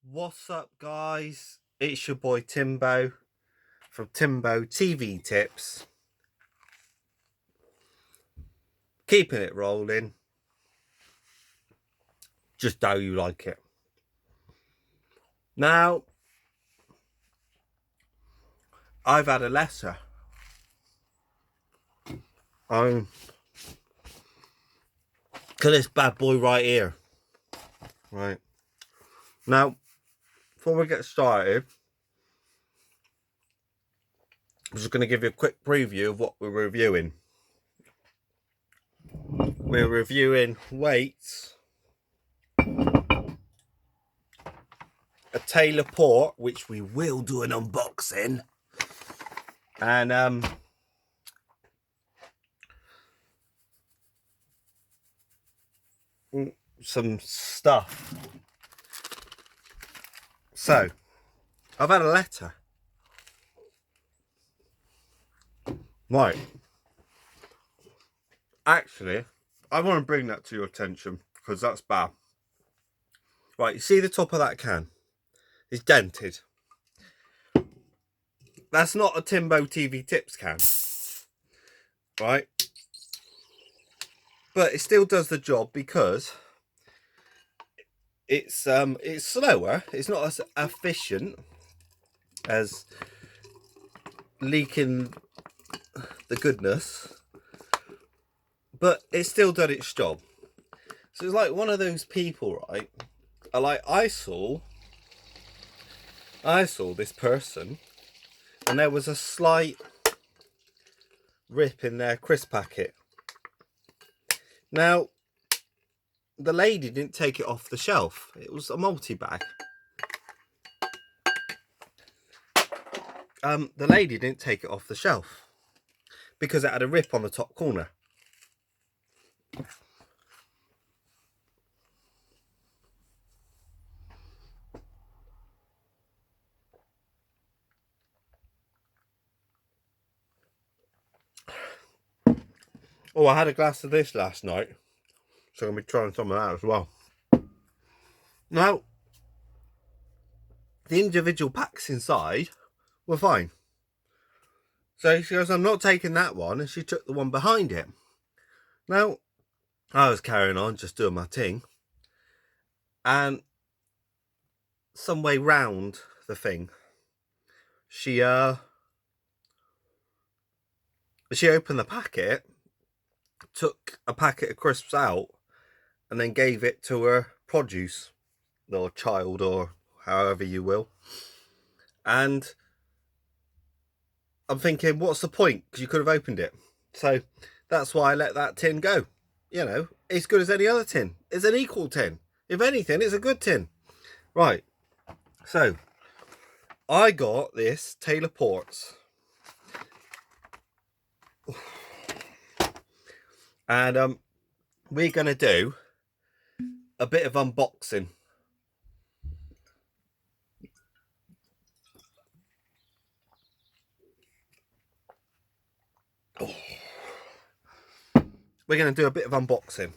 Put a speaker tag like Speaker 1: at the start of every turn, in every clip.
Speaker 1: What's up, guys? It's your boy Timbo from Timbo TV Tips. Keeping it rolling, just how you like it. Now, I've had a letter. To this bad boy right here. Right. Now, before we get started, I'm just going to give you a quick preview of what we're reviewing. We're reviewing weights, a Taylor port, which we will do an unboxing, and some stuff. So, I've had a letter. Right. Actually, I want to bring that to your attention because that's bad. Right, you see the top of that can? It's dented. That's not a Timbo TV Tips can. Right? But it still does the job because it's slower. It's not as efficient as leaking the goodness, but it's still done its job. So it's like one of those people, right? I saw this person, and there was a slight rip in their crisp packet. Now, the lady didn't take it off the shelf. It was a multi-bag. The lady didn't take it off the shelf because it had a rip on the top corner. Oh, I had a glass of this last night, so I'm going to be trying some of that as well. Now, the individual packs inside were fine. So she goes, I'm not taking that one, and she took the one behind it. Now, I was carrying on, just doing my thing, and some way round the thing, she opened the packet, took a packet of crisps out, and then gave it to her produce, or child, or however you will. And I'm thinking, what's the point? Because you could have opened it. So that's why I let that tin go. You know, it's good as any other tin. It's an equal tin. If anything, it's a good tin. Right. So I got this Taylor Ports. And we're going to do a bit of unboxing. We're going to do a bit of unboxing.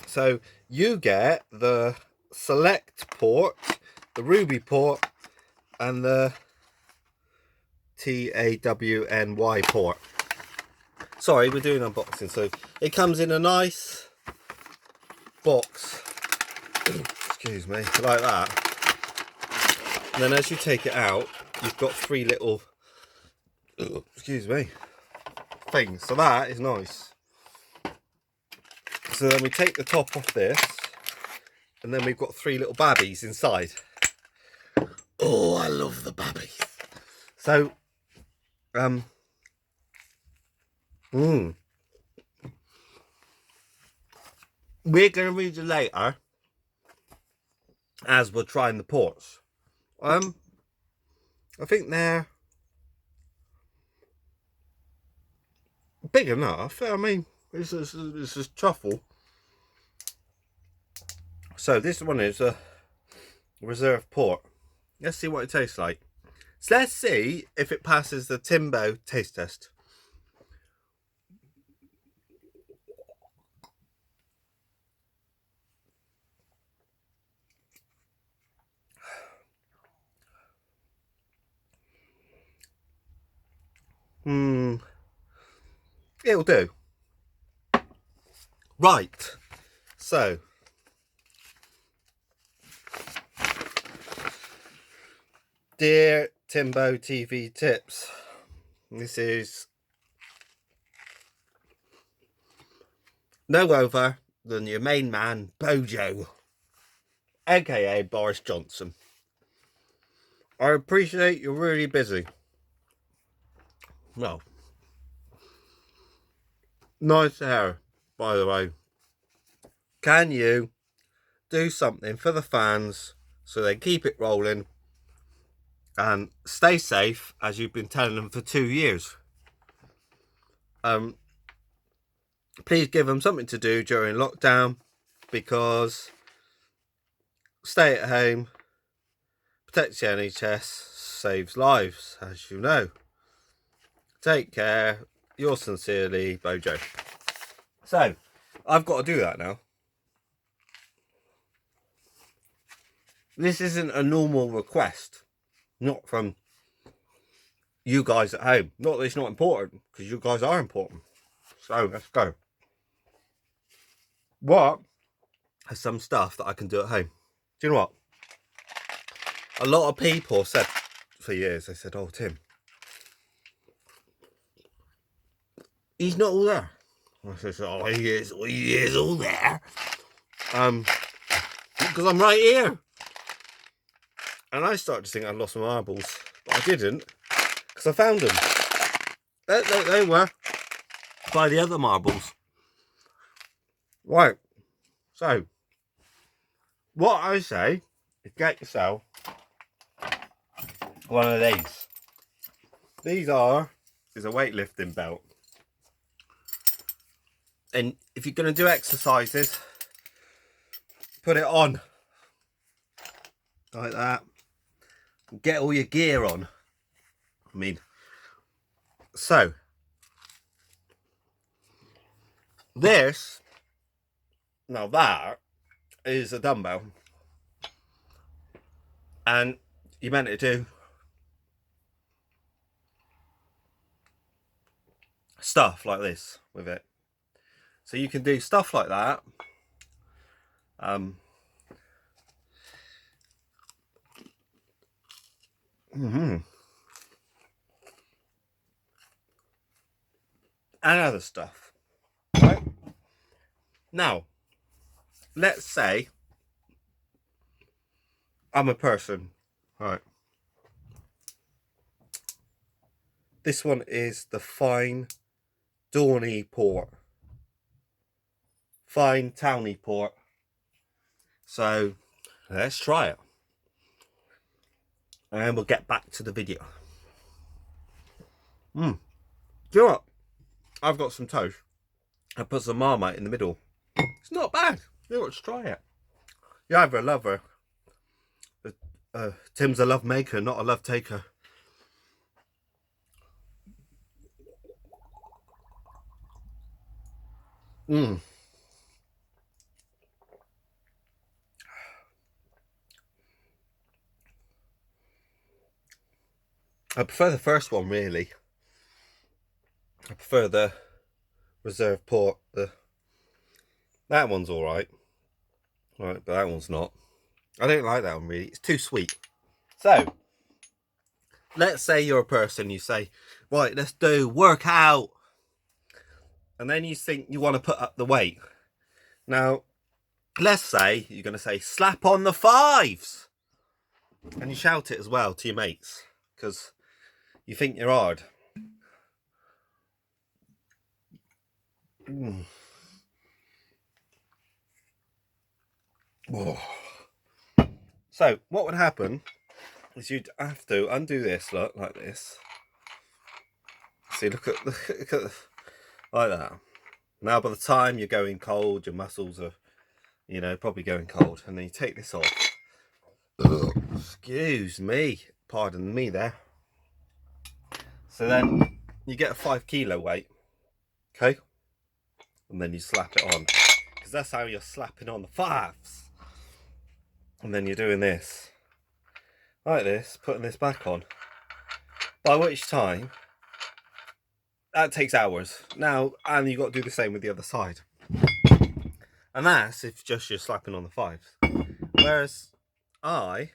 Speaker 1: So you get the Select port, the Ruby port, and the TAWNY port. Sorry, we're doing unboxing. So it comes in a nice box. Excuse me, like that. And then as you take it out, you've got three little, excuse me, things. So that is nice. So then we take the top off this, and then we've got three little babbies inside. Oh, I love the babbies. So, we're going to read it later as we're trying the ports. I think they're big enough. I mean, this is truffle. So this one is a reserve port. Let's see what it tastes like. So let's see if it passes the Timbo taste test. It'll do. Right, so dear Timbo TV Tips, this is no other than your main man Bojo, aka Boris Johnson. I appreciate you're really busy. Well, nice hair, by the way. Can you do something for the fans so they keep it rolling and stay safe, as you've been telling them for 2 years? Please give them something to do during lockdown, because stay at home protects the NHS, saves lives, as you know. Take care. Yours sincerely, Bojo. So, I've got to do that now. This isn't a normal request, not from you guys at home. Not that it's not important, because you guys are important. So, let's go. What are some stuff that I can do at home? Do you know what? A lot of people said for years, they said, oh, Tim, he's not all there. I said, oh, he is all there. Because I'm right here. And I started to think I'd lost my marbles, but I didn't, because I found them. They were by the other marbles. Right. So, what I say is get yourself one of these. These is a weightlifting belt. And if you're going to do exercises, put it on like that. Get all your gear on. I mean, so this, now that is a dumbbell, and you're meant to do stuff like this with it. So you can do stuff like that. And other stuff. Right? Now, let's say I'm a person. Right. This one is the Fine Dawny Port. Fine Towny Port. So let's try it. And we'll get back to the video. Do you know what? I've got some toast. I put some Marmite in the middle. It's not bad. Let's try it. You're either a lover. Tim's a love maker, not a love taker. I prefer the first one, really. I prefer the reserve port. That one's alright. Right, but that one's not. I don't like that one, really. It's too sweet. So, let's say you're a person, you say, right, let's do workout. And then you think you want to put up the weight. Now, let's say you're going to say, slap on the fives. And you shout it as well to your mates, because you think you're hard. Oh. So, what would happen is you'd have to undo this, look, like this. See, look at like that. Now, by the time you're going cold, your muscles are, probably going cold. And then you take this off. Excuse me. Pardon me there. So then you get a 5 kilo weight. Okay? And then you slap it on. Because that's how you're slapping on the fives. And then you're doing this. Like this. Putting this back on. By which time that takes hours. Now, and you've got to do the same with the other side. And that's if just you're slapping on the fives. Whereas I've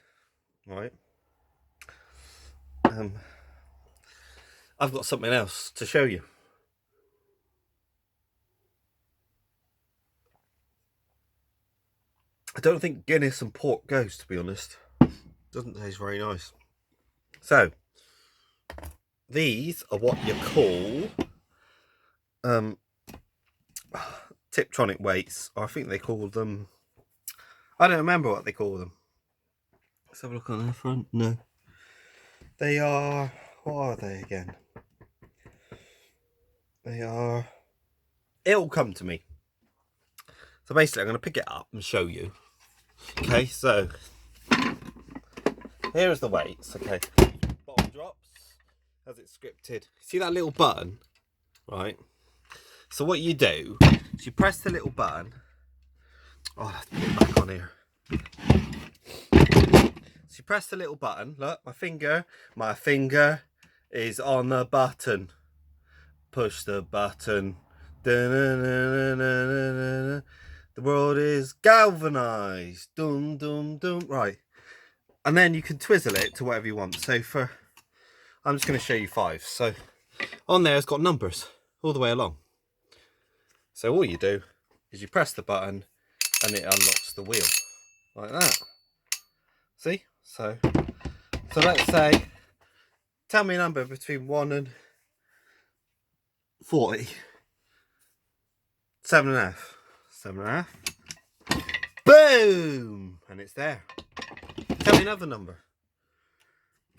Speaker 1: got something else to show you. I don't think Guinness and port goes, to be honest. Doesn't taste very nice. So, these are what you call Tiptronic weights, or I think they call them, I don't remember what they call them. Let's have a look on their front. No. They are, what are they again? They are, it'll come to me. So basically I'm going to pick it up and show you. Okay, so here's the weights. Okay, bottom drops, as it's scripted. See that little button, right? So what you do is you press the little button. Oh, let's put it back on here. So you press the little button. Look, my finger is on the button. Push the button. Da-na-na-na-na-na-na. The world is galvanized. Dum dum dum. Right. And then you can twizzle it to whatever you want. So I'm just going to show you five. So on there it's got numbers all the way along. So all you do is you press the button and it unlocks the wheel. Like that. See? So let's say, tell me a number between 1 and 40. 7.5. 7.5. Boom! And it's there. Tell me another number.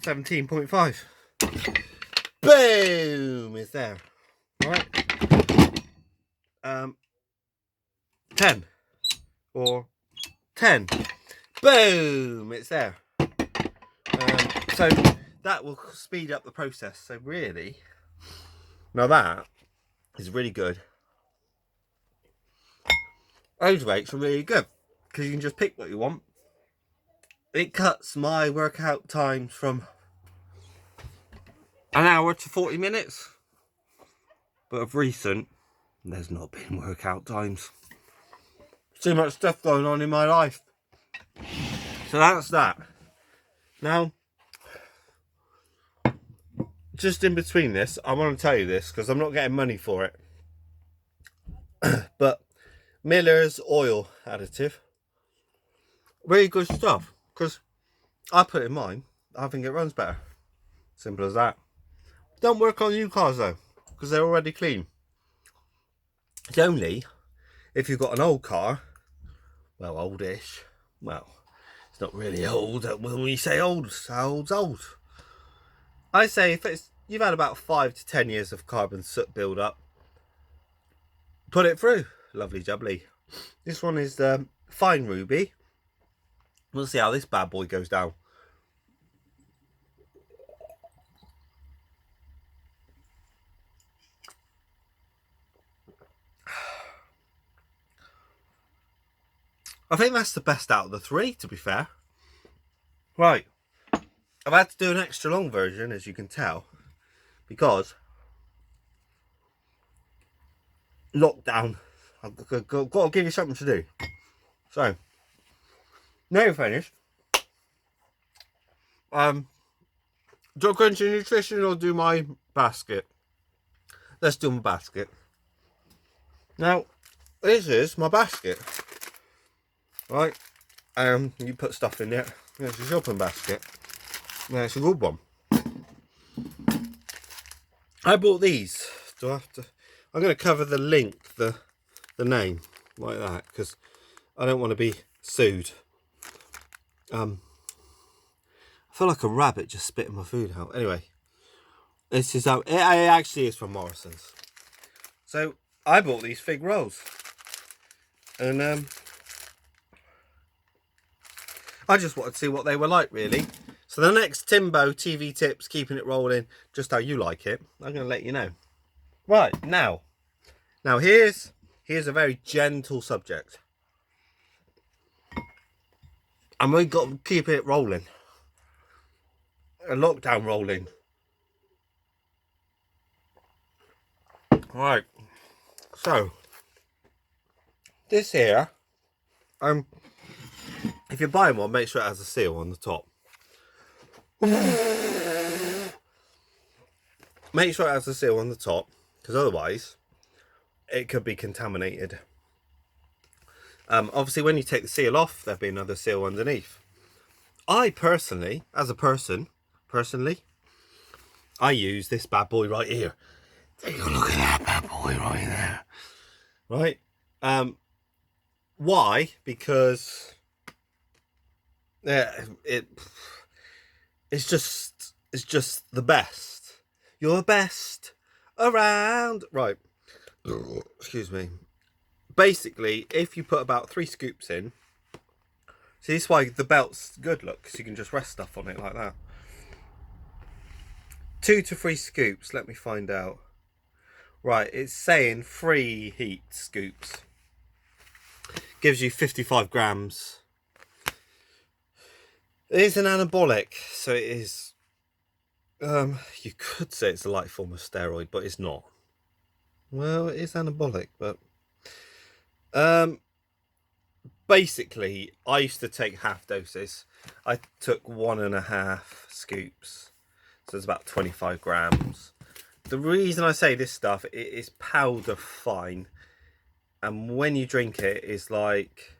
Speaker 1: 17.5. Boom! It's there. Right? 10. Or 10. Boom! It's there. So that will speed up the process. So really, now that is really good. Those weights are really good because you can just pick what you want. It cuts my workout times from an hour to 40 minutes. But of recent, there's not been workout times. Too much stuff going on in my life. So that's that. Now, just in between this, I want to tell you this because I'm not getting money for it. But Miller's oil additive, really good stuff because I put it in mine. I think it runs better. Simple as that. Don't work on new cars though because they're already clean. It's only if you've got an old car, well, oldish. Well, it's not really old. When we say old, how old's old? I say if you've had about 5 to 10 years of carbon soot build up, put it through. Lovely jubbly. This one is the Fine Ruby. We'll see how this bad boy goes down. I think that's the best out of the three, to be fair. Right. I've had to do an extra long version, as you can tell, because lockdown. I've got to give you something to do. So, now you're finished. Do you want crunchy nutrition or do my basket? Let's do my basket. Now, this is my basket. Right? You put stuff in there. There's a shopping basket. Yeah, it's a good one. I bought these. Do I have to? I'm going to cover the link, the name, like that, because I don't want to be sued. I feel like a rabbit just spitting my food out. Anyway, this is it actually is from Morrison's. So I bought these fig rolls, and I just wanted to see what they were like, really. So the next Timbo TV tips, keeping it rolling, just how you like it, I'm going to let you know. Right, now here's a very gentle subject. And we've got to keep it rolling. A lockdown rolling. Right, so this here, if you're buying one, make sure it has a seal on the top. Make sure it has a seal on the top, because otherwise it could be contaminated. Obviously, when you take the seal off, there'll be another seal underneath. I personally, as a person, I use this bad boy right here. Take a look at that bad boy right there. Right? Why? Because it's just the best. You're the best around. Right. Excuse me. Basically, if you put about 3 scoops in, see, this is why the belt's good, look, because you can just rest stuff on it like that. 2 to 3 scoops, let me find out. Right, it's saying 3 heat scoops. Gives you 55 grams. It is an anabolic, so it is, you could say it's a light form of steroid, but it's not. Well, it is anabolic, but basically, I used to take half doses. I took 1.5 scoops, so it's about 25 grams. The reason I say this stuff, it is powder fine, and when you drink it, it's like,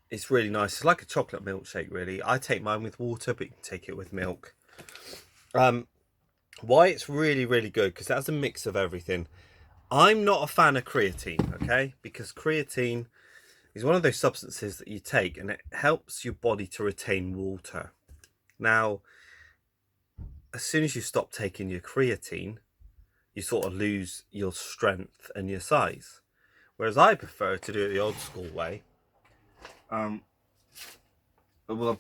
Speaker 1: it's really nice. It's like a chocolate milkshake, really. I take mine with water, but you can take it with milk. Why it's really, really good, because it has a mix of everything. I'm not a fan of creatine, okay? Because creatine is one of those substances that you take and it helps your body to retain water. Now, as soon as you stop taking your creatine, you sort of lose your strength and your size. Whereas I prefer to do it the old school way. Well,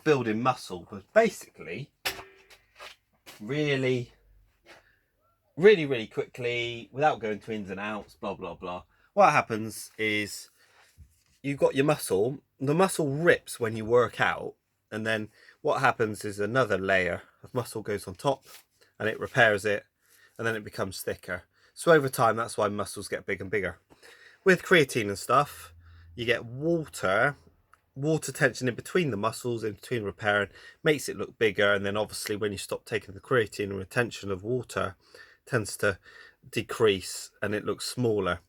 Speaker 1: building muscle, but basically, really quickly, without going to ins and outs, blah, blah, blah. What happens is you've got your muscle, the muscle rips when you work out, and then what happens is another layer of muscle goes on top and it repairs it, and then it becomes thicker. So over time, that's why muscles get bigger and bigger. With creatine and stuff, you get water tension in between the muscles, in between repairing, makes it look bigger, and then obviously when you stop taking the creatine, the retention of water tends to decrease and it looks smaller.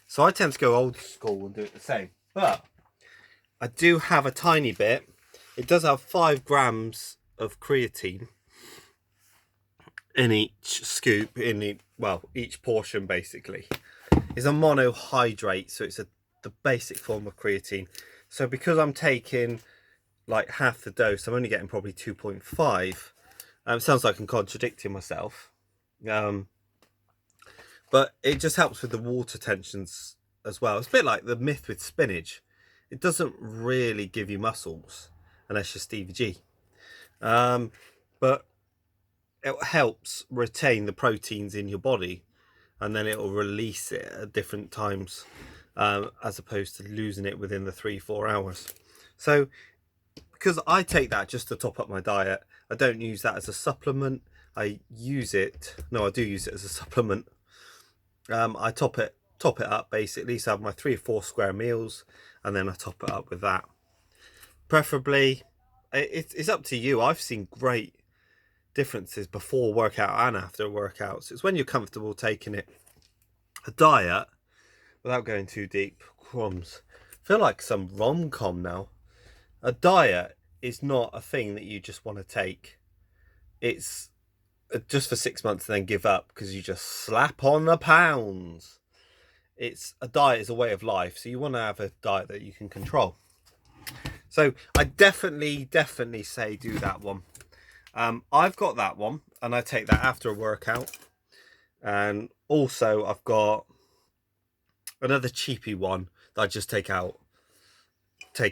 Speaker 1: So I tend to go old school and do it the same. But I do have a tiny bit. It does have 5 grams of creatine in each scoop, each portion basically. It's a monohydrate, so it's the basic form of creatine. So because I'm taking like half the dose, I'm only getting probably 2.5. It sounds like I'm contradicting myself. But it just helps with the water tensions as well. It's a bit like the myth with spinach. It doesn't really give you muscles unless you're Stevie G. But it helps retain the proteins in your body, and then it will release it at different times, as opposed to losing it within the 3-4 hours. So because I take that just to top up my diet, I don't use that as a supplement. I do use it as a supplement. I top it up basically, so I have my 3 or 4 square meals, and then I top it up with that. Preferably, it's up to you. I've seen great differences before workout and after workouts. It's when you're comfortable taking it. A diet, without going too deep, crumbs. I feel like some rom-com now. A diet is not a thing that you just want to take. It's just for 6 months and then give up because you just slap on the pounds. A diet is a way of life, so you want to have a diet that you can control. So I definitely say do that one. I've got that one, and I take that after a workout. And also I've got another cheapy one that I just take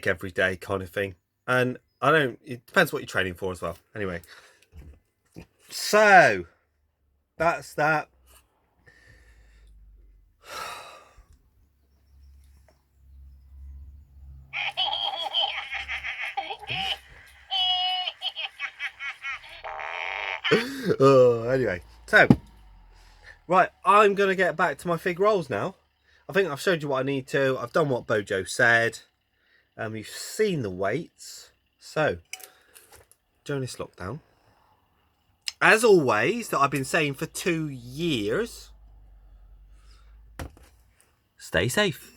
Speaker 1: every day kind of thing. And it depends what you're training for as well. Anyway, so that's that. Anyway, so Right, I'm going to get back to my fig rolls now. I think I've showed you what I need to. I've done what Bojo said. You've seen the weights. So, during this lockdown, as always, that I've been saying for 2 years, stay safe.